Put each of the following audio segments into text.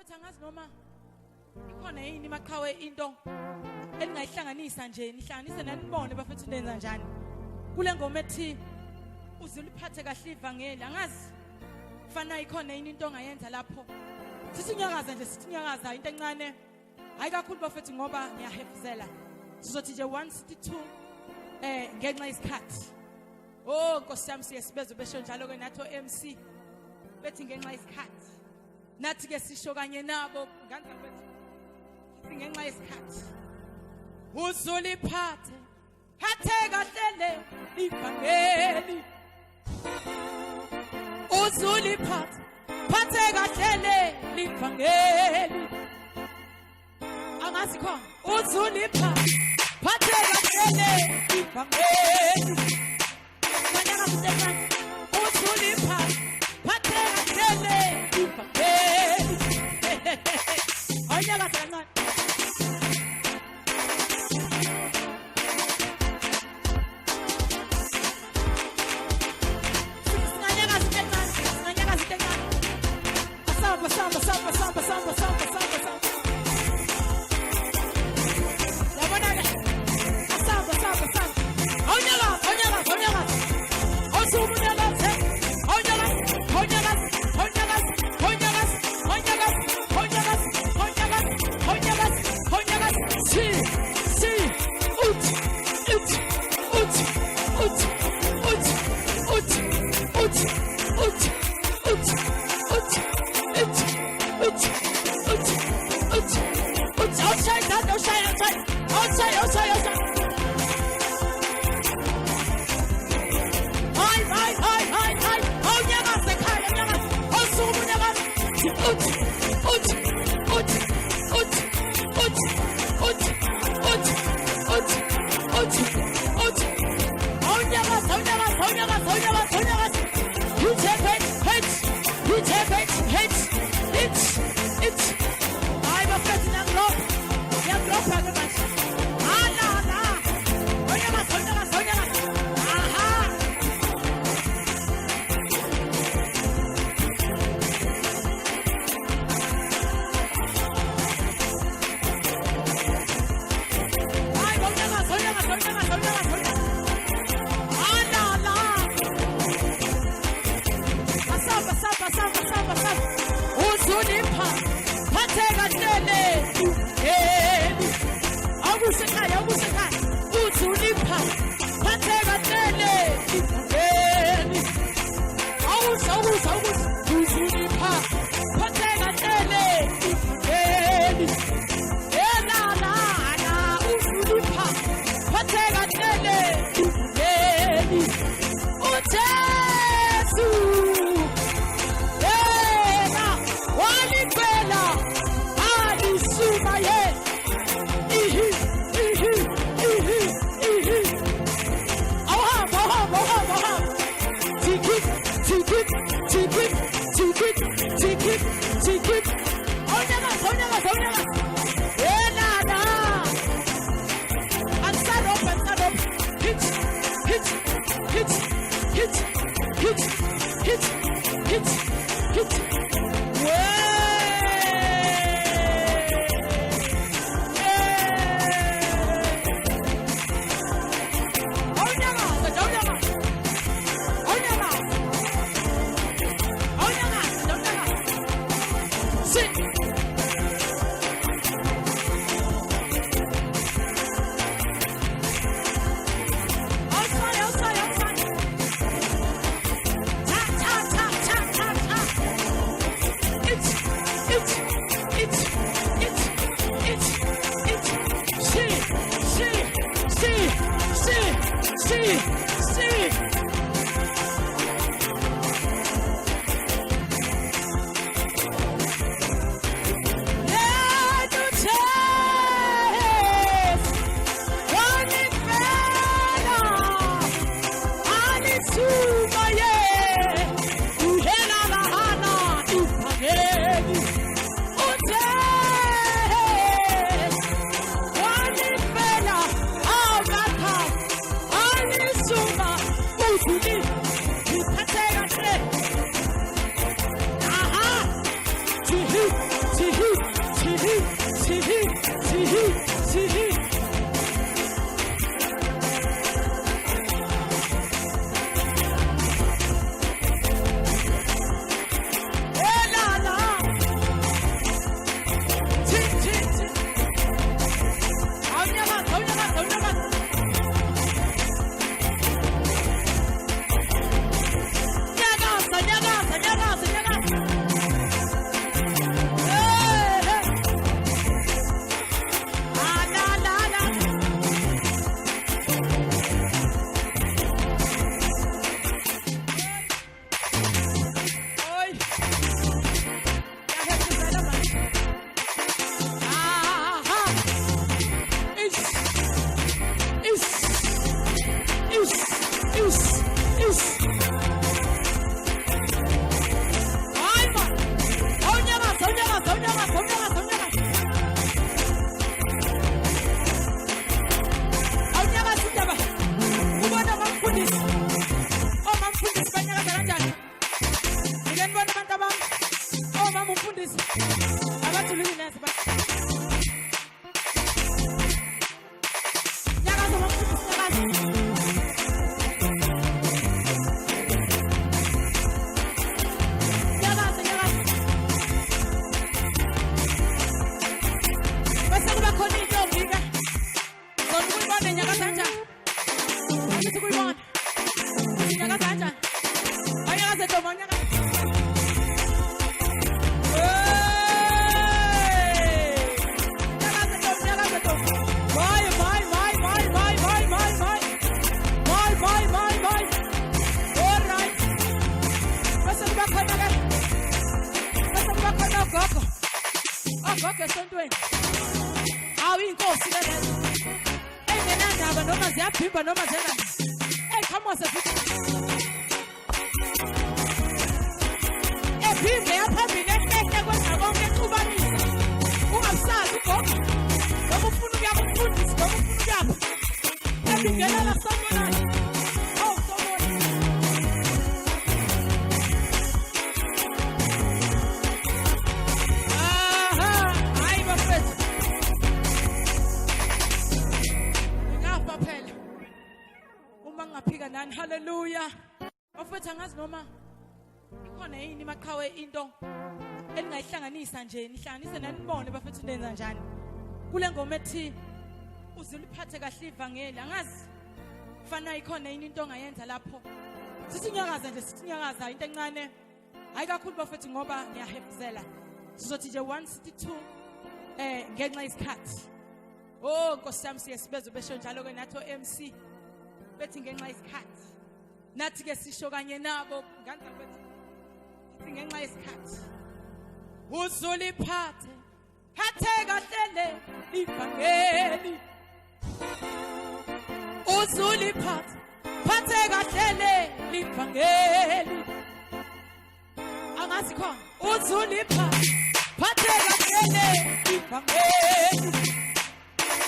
bafethu angazi noma ikhona yini maqhawe into elingayihlanganisa nje nihlanganise nanibone bafethu nenza njani kule ngoma ethi uzuliphathe kahle ivangeli angazi kufana ikhona yini into ongayenza lapho sithi nyakaza nje sithi nyakaza into encane hayi kakhulu bafethu ngoba ngiyahefuzela sizothi nje 162 ngenxa isikhathi oh Nkosi yami siyesibezo besho njalo ke nathi MC bethi ngenxa isikhathi nathi ke sisho kanye nabo ngandla kwethu ngenxa isikhathi uzuliphathe phathe kahle ivangeli uzuliphathe phathe kahle ivangeli angazi khona uzuliphathe phathe kahle ivangeli kanyana mntwana uzuliphathe phathe kahle ivangeli ayala kancane Hallelujah. Bafethu angazi noma ikhona yini maqhawe into elingayihlanganisa nje nihlanganise nanibone bafethu nenza njani kule ngoma ethi uzuliphathe kahle ivangeli angazi kufana ikhona yini into ongayenza lapho sithi nyakaza nje sithi nyakaza into encane hayi kakhulu bafethu ngoba ngiyahefuzela sizothi nje 162 ngenxa isikhathi oh Nkosi yami siyesibeza besho njalo ke nathi MC bethi ngenxa isikhathi nathi ke sisho kanye nabo nganza bethi ngenxa isikhathi uzuliphathe phathe kahle ivangeli uzuliphathe phathe kahle ivangeli angazi khona uzuliphathe phathe kahle ivangeli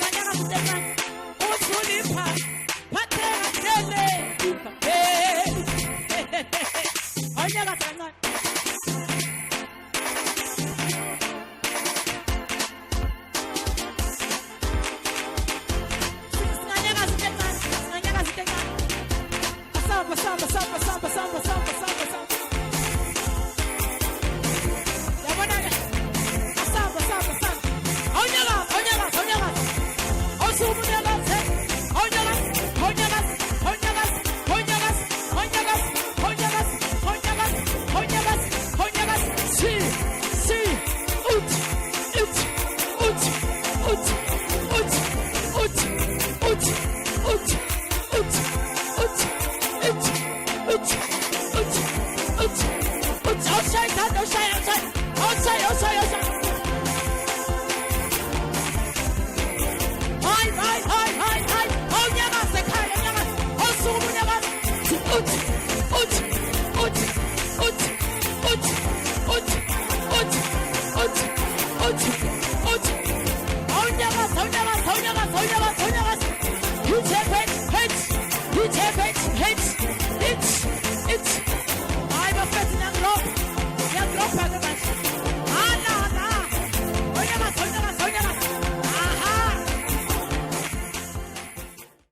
kanyaka mntwana uzuliphathe phathe kahle ivangeli onyaka kancane Out!